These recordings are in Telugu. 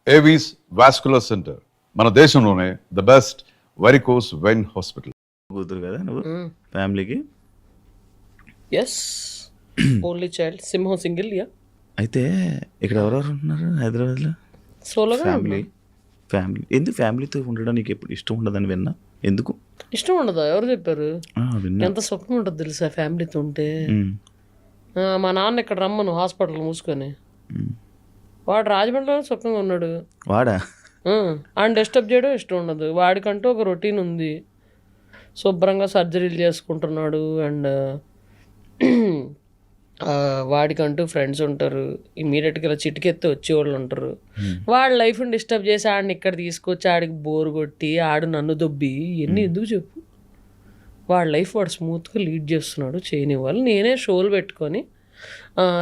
ఏవీస్ వాస్కులర్ సెంటర్, మన దేశంలోనే the best varicose vein hospital. కూతురు కదా నువ్వు ఫ్యామిలీకి? ఎస్, ఓన్లీ చైల్డ్, సింహం సింగిల్. యా. అయితే ఇక్కడ ఎవరెవరు ఉంటున్నారు హైదరాబాద్లో? సోలోగా ఫ్యామిలీ ఎందుకు ఫ్యామిలీతో ఉండడం నీకు ఎప్పుడు ఇష్టం ఉండదని విన్నా, ఎందుకు ఇష్టం ఉండదా? ఎవరు చెప్పారు? విన్నా. ఎంత సుఖం ఉంటుంది తెలుసా ఫ్యామిలీతో ఉంటే. మా నాన్న ఇక్కడ రమ్మను హాస్పిటల్ మూసుకొని, వాడు రాజమండ్రిలో సుఖంగా ఉన్నాడు. వాడా? ఆయన డిస్టర్బ్ చేయడం ఇష్టం ఉండదు. వాడికంటూ ఒక రొటీన్ ఉంది, శుభ్రంగా సర్జరీలు చేసుకుంటున్నాడు. అండ్ వాడికంటూ ఫ్రెండ్స్ ఉంటారు, ఇమీడియట్గా ఇలా చిటికెత్తి వచ్చేవాళ్ళు ఉంటారు. వాడి లైఫ్ని డిస్టర్బ్ చేసి ఆడిని ఇక్కడ తీసుకొచ్చి ఆడికి బోర్ కొట్టి ఆడు నన్ను దొబ్బి ఇవన్నీ ఎందుకు చెప్పు? వాడి లైఫ్ వాడు స్మూత్గా లీడ్ చేస్తున్నాడు, చేయనివ్వాలి. నేనే షోలు పెట్టుకొని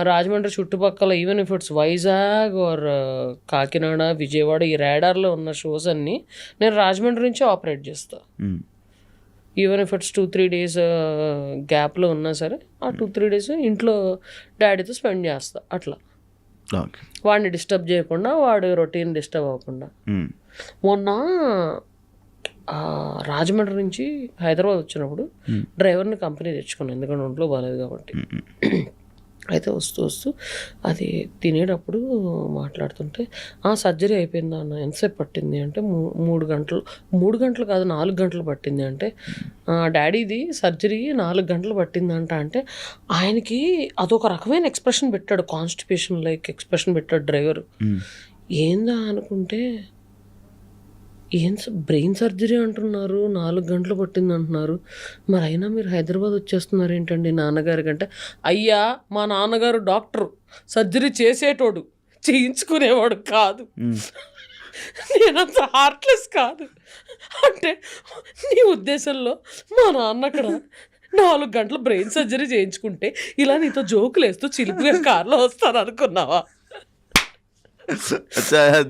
రాజమండ్రి చుట్టుపక్కల, even if it's Vizag or Kakinada, Vijayawada, ఈ రేడార్లో ఉన్న షోస్ అన్నీ నేను రాజమండ్రి నుంచి ఆపరేట్ చేస్తాను. ఈవెన్ ఇఫ్ ఇట్స్ 2-3 days గ్యాప్లో ఉన్నా సరే, ఆ 2-3 days ఇంట్లో డాడీతో స్పెండ్ చేస్తా. అట్లా వాడిని డిస్టర్బ్ చేయకుండా, వాడు రొటీన్ డిస్టర్బ్ అవ్వకుండా. మొన్న రాజమండ్రి నుంచి హైదరాబాద్ వచ్చినప్పుడు డ్రైవర్ని కంపెనీ తెచ్చుకున్నాను, ఎందుకంటే ఒంట్లో బాగాలేదు కాబట్టి. అయితే వస్తూ అది తినేటప్పుడు మాట్లాడుతుంటే, సర్జరీ అయిపోయిందా అన్న, ఎంతసేపు పట్టింది అంటే 3 గంటలు. 3 గంటలు కాదు, 4 గంటలు పట్టింది అంటే, డాడీది సర్జరీ 4 గంటలు పట్టిందంట. అంటే ఆయనకి అదొక రకమైన ఎక్స్ప్రెషన్ పెట్టాడు, కాన్స్టిపేషన్ లైక్ ఎక్స్ప్రెషన్ పెట్టాడు డ్రైవర్. ఏందా అనుకుంటే, ఏం బ్రెయిన్ సర్జరీ అంటున్నారు, 4 గంటలు పట్టింది అంటున్నారు, మరి అయినా మీరు హైదరాబాద్ వచ్చేస్తున్నారు ఏంటండి నాన్నగారి కంటే? అయ్యా, మా నాన్నగారు డాక్టరు, సర్జరీ చేసేటోడు, చేయించుకునేవాడు కాదు. నేనంత హార్ట్లెస్ కాదు. అంటే నీ ఉద్దేశంలో మా నాన్న అక్కడ 4 గంటలు బ్రెయిన్ సర్జరీ చేయించుకుంటే ఇలా నీతో జోకులు వేస్తూ చిలుపుగా కార్లో వస్తాను అనుకున్నావా?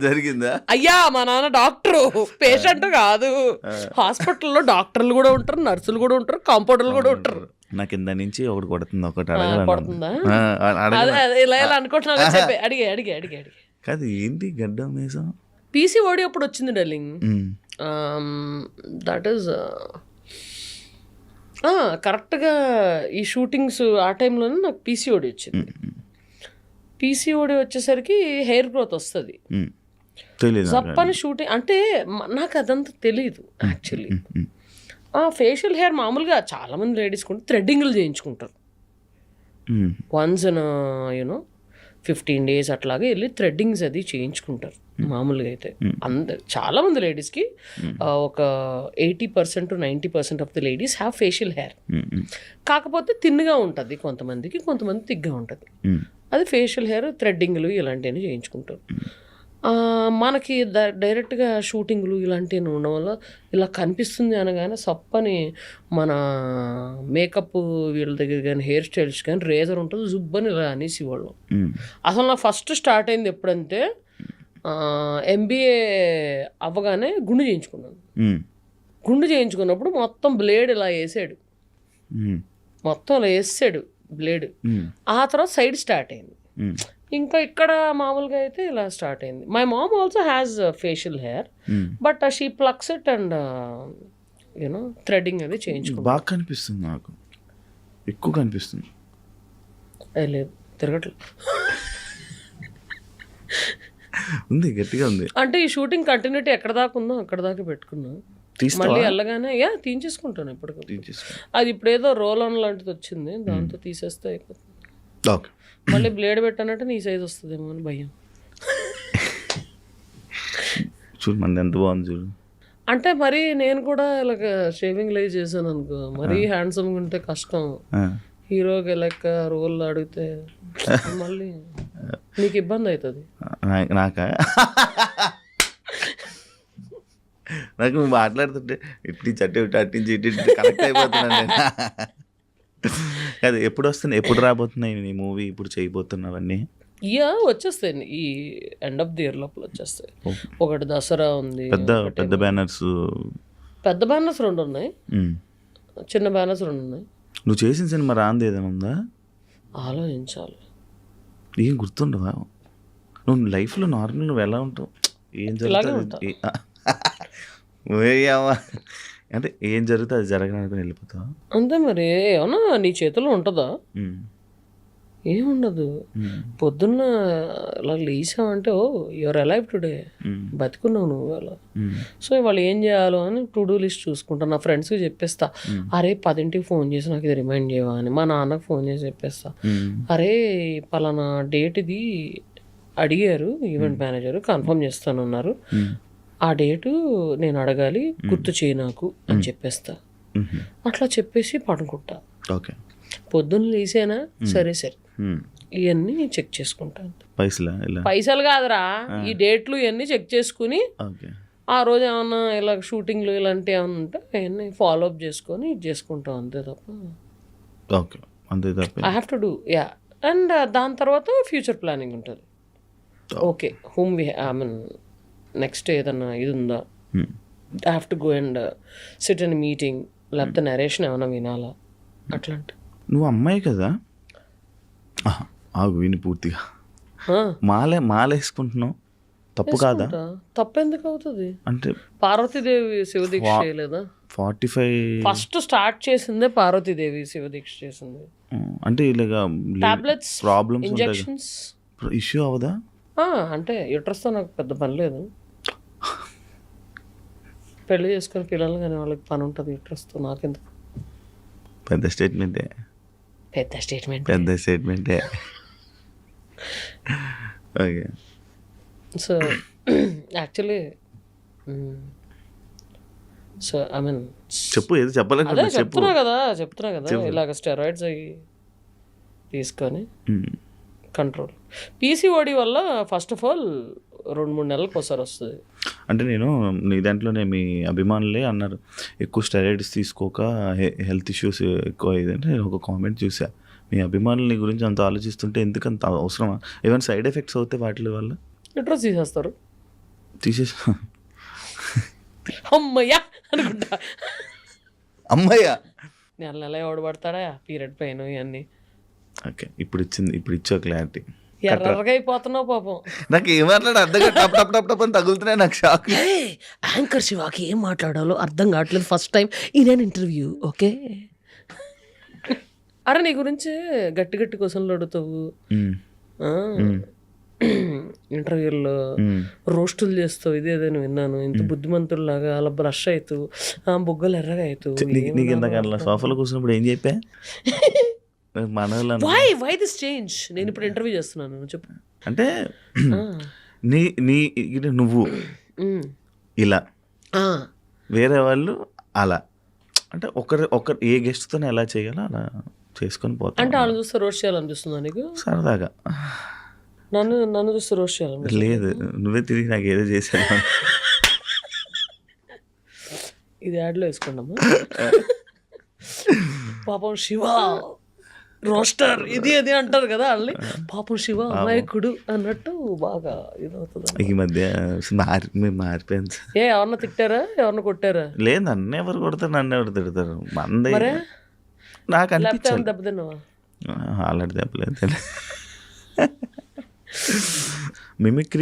జరిగిందా? అయ్యా, మా నాన్న డాక్టరు, పేషెంట్ కాదు. హాస్పిటల్లో డాక్టర్లు కూడా ఉంటారు, నర్సులు కూడా ఉంటారు, కాంపౌండర్లు కూడా ఉంటారు. నాకు కింద నుంచి ఒకటి కొడుతుంది, ఒకటి కొడుతుందా? ఇలా అనుకుంటున్నా, అడిగే కాదు. ఏంటి గడ్డం మీసం? పీసీఓడి అప్పుడు వచ్చింది డార్లింగ్. దట్ ఈస్ కరెక్ట్గా ఈ షూటింగ్స్ ఆ టైంలోనే నాకు పీసీఓడి వచ్చింది. పీసీఓడి వచ్చేసరికి హెయిర్ గ్రోత్ వస్తుంది. జప్పని షూటింగ్ అంటే నాకు అదంతా తెలీదు యాక్చువల్లీ. ఫేషియల్ హెయిర్ మామూలుగా చాలామంది లేడీస్ కూడా థ్రెడ్డింగ్లు చేయించుకుంటారు. వన్స్ ఇన్ 15 days అట్లాగే వెళ్ళి థ్రెడ్డింగ్స్ అది చేయించుకుంటారు మామూలుగా. అయితే చాలామంది లేడీస్కి ఒక 80% to 90% of the ladies have facial hair. కాకపోతే తిన్నుగా ఉంటుంది కొంతమందికి, కొంతమంది తిగ్గా ఉంటుంది. అది ఫేషియల్ హెయిర్, థ్రెడ్డింగ్లు ఇలాంటివన్నీ చేయించుకుంటారు. మనకి డైరెక్ట్గా షూటింగ్లు ఇలాంటివి ఉండడం వల్ల ఇలా కనిపిస్తుంది అనగానే సప్పని మన మేకప్ వీళ్ళ దగ్గర కానీ, హెయిర్ స్టైల్స్ కానీ రేజర్ ఉంటుంది, జుబ్బని ఇలా అనేసి వాళ్ళు. అసలు నాకు ఫస్ట్ స్టార్ట్ అయింది ఎప్పుడంటే, MBA అవ్వగానే గుండు చేయించుకున్నాను. గుండు చేయించుకున్నప్పుడు మొత్తం బ్లేడ్ ఇలా వేసాడు, మొత్తం ఇలా వేసాడు బ్లేడ్. ఆ తర్వాత సైడ్ స్టార్ట్ అయింది. ఇంకా ఇక్కడ మామూలుగా అయితే ఇలా స్టార్ట్ అయింది. My mom also has facial hair, but she flux it and threading అది చేయించుకో. బాగా కనిపిస్తుంది, నాకు ఎక్కువ కనిపిస్తుంది. లేదు, తిరగట్లేదు. ఉంది, గట్టిగా ఉంది. అంటే ఈ షూటింగ్ కంటిన్యూటీ ఎక్కడ దాకా ఉందో అక్కడ దాకా పెట్టుకున్నా. మళ్ళీ వెళ్ళగానే తీయించేసుకుంటాను ఎప్పటికప్పుడు. అది ఇప్పుడు ఏదో రోల్ ఆన్ లాంటిది వచ్చింది, దాంతో తీసేస్తే అయిపోతుంది. మళ్ళీ బ్లేడ్ పెట్టానంటే నీ సైజ్ వస్తుందేమో అని భయం. చూడు మన ఎంత బాగుంది చూడు. అంటే మరి నేను కూడా ఇలాగ షేవింగ్ లైవ్ చేశాను అనుకో, మరీ హ్యాండ్సమ్గా ఉంటే కష్టం. హీరోకి లెక్క రోల్ అడిగితే మళ్ళీ నీకు ఇబ్బంది అవుతుంది. నాకు మాట్లాడుతుంటే ఇట్టి చట్టి అట్టించి ఇట్టి కనెక్ట్ అయిపోతున్నాను. అది ఎప్పుడు వస్తుంది, ఎప్పుడు రాబోతున్నాయి నీ మూవీ, ఇప్పుడు చేయబోతున్నవన్నీ? వచ్చేస్తాయి ఈ ఎండ్ ఆఫ్ ది ఇయర్ లోపల వచ్చేస్తాయి. ఒకటి దసరా ఉంది, పెద్ద బ్యానర్స్. పెద్ద బ్యానర్స్ 2 ఉన్నాయి, చిన్న బ్యానర్స్ 2 ఉన్నాయి. నువ్వు చేసిన సినిమా రాంది ఏదైనా ఉందా? ఆలోచించాలి. ఏం గుర్తుండవా? నువ్వు లైఫ్లో నార్మల్ నువ్వు ఎలా ఉంటావు? ఏం ఇలాగే జరుగుతుంది అంటే ఏం జరుగుతుంది అది జరగననుకుని వెళ్ళిపోతావా? అంతే మరి. ఏమన్నా నీ చేతిలో ఉంటుందా? ఏముండదు. పొద్దున్న అలా లేసావంటే ఓ యువర్ అలైవ్ టుడే, బతుకున్నావు నువ్వు అలా. సో ఇవాళ ఏం చేయాలో అని టు డూ లిస్ట్ చూసుకుంటా. నా ఫ్రెండ్స్కి చెప్పేస్తా, అరే 10కి ఫోన్ చేసి నాకు ఇది రిమైండ్ చేయవా అని. మా నాన్నకు ఫోన్ చేసి చెప్పేస్తా, అరే పలానా డేట్ ఇది అడిగారు ఈవెంట్ మేనేజర్, కన్ఫర్మ్ చేస్తానన్నారు, ఆ డేటు నేను అడగాలి, గుర్తు చేయి నాకు అని చెప్పేస్తా. అట్లా చెప్పేసి పడుకుంటా. ఓకే. పొద్దున్న లేసానా సరే సరే ఇవన్నీ చెక్ చేసుకుంటా. పైసలు కాదురా, ఈ డేట్లు ఇవన్నీ చెక్ చేసుకుని ఆ రోజు ఏమన్నా ఇలా షూటింగ్లు ఇలాంటివి ఏమన్నా ఉంటే అవన్నీ ఫాలో అప్ చేసుకొని ఇది చేసుకుంటాం. అంతే తప్ప I have to do yeah. And దాని తర్వాత ఫ్యూచర్ ప్లానింగ్ ఉంటుంది. Okay whom I mean next ఏదన్నా ఇది ఉందా, I have to go and SIT in meeting, లేకపోతే నరేషన్ ఏమైనా వినాలా అట్లాంటి. నువ్వు అమ్మాయి కదా, ఆగు విని పూర్తిగా. మాలేసుకుంటున్నావు తప్పు కాదా? తప్పెందుకు అవుతుంది? అంటే పార్వతీదేవి శివదీక్ష చేయలేదా? 45 ఫస్ట్ స్టార్ట్ చేసిందే పార్వతీదేవి శివదీక్ష చేసింది. అంటే ఇలాగా టాబ్లెట్స్, ప్రాబ్లమ్స్, ఇంజెక్షన్స్ ఇష్యూ అవదా? అంటే యూట్రస్తో నాకు పెద్ద పని లేదు. పెళ్లి చేసుకుని పిల్లలు కానీ వాళ్ళకి పని ఉంటుంది యూట్రస్తో, నాకెందుకు? పెద్ద స్టేట్మెంటే. Okay. So actually so I mean చెప్పు, ఏదో చెప్పాలి. చెప్తున్నా కదా ఇలాగ స్టెరాయిడ్స్ అవి తీసుకొని కంట్రోల్. పీసీఓడి వల్ల ఫస్ట్ ఆఫ్ ఆల్ 2-3 నెలలకు ఒకసారి వస్తుంది. అంటే నేను నీ దాంట్లోనే మీ అభిమానులే అన్నారు ఎక్కువ స్టెరాయిడ్స్ తీసుకోక హెల్త్ ఇష్యూస్ ఎక్కువ అయ్యిందంటే నేను ఒక కామెంట్ చూసా. మీ అభిమానుల గురించి అంత ఆలోచిస్తుంటే ఎందుకంత అవసరమా? ఏమైనా సైడ్ ఎఫెక్ట్స్ అవుతే వాటి వల్ల? యూట్రస్ తీసేస్తారు. అమ్మయ్యా అనుకుంటా. అమ్మయ్యా నెల ఎవడు పడతాడా పీరియడ్ పెయిన్ ఇవన్నీ. ఓకే, ఇప్పుడు ఇచ్చా క్లారిటీ. ఎర్రగా అయిపోతున్నావు పాపం. నాకు ఏం మాట్లాడ అర్థం టప్ అని తగులుతున్నాయి. నాకు షాక్. యాంకర్ శివాకి ఏం మాట్లాడాలో అర్థం కావట్లేదు. ఫస్ట్ టైం ఇదే ఇంటర్వ్యూ. ఓకే అరే నీ గురించి గట్టి క్వశ్చన్లు అడుగుతావు ఇంటర్వ్యూల్లో, రోస్టులు చేస్తావు, ఇదేదని విన్నాను. ఇంత బుద్ధిమంతుల్లాగా అలా బ్రష్ అవుతావు, బొగ్గలు ఎర్రగా అవుతావు. నీకు ఇంతకన్నా సోఫాలో కూర్చున్నప్పుడు ఏం చెప్పా? Why this change? నేను ఇప్పుడు ఇంటర్వ్యూ చేస్తున్నాను చెప్పు. అంటే నువ్వు ఇలా, వేరే వాళ్ళు అలా, అంటే ఒకరు ఏ గెస్ట్తో ఎలా చేయాలో అలా చేసుకొని పోతా. అంటే వాళ్ళు చూస్తే రోస్ట్ చేయాలనిపిస్తుందా నీకు? సరదాగా నన్ను చూస్తే రోస్ట్ చేయాలి? లేదు, నువ్వే తిరిగి నాకు ఏదో చేసాను. ఇది యాడ్లో వేసుకున్నామా? పాపం శివ రోస్టర్ ఇది అది అంటారు కదా వాళ్ళని. పాపం శివ అమాయకుడు అన్నట్టు బాగా ఇదవుతుంది. ఈ మధ్య మారిపోయింది. ఎవరన్నా తిట్టారా, ఎవరన్నా కొట్టారా? లేదు, నన్ను ఎవరు కొడతారు, నన్ను ఎవరు తిడతారు. మందే నాకు అనిపించింది. దెబ్బ తిన్నావా? అలాంటి దెబ్బలేదు. మిమిక్రీ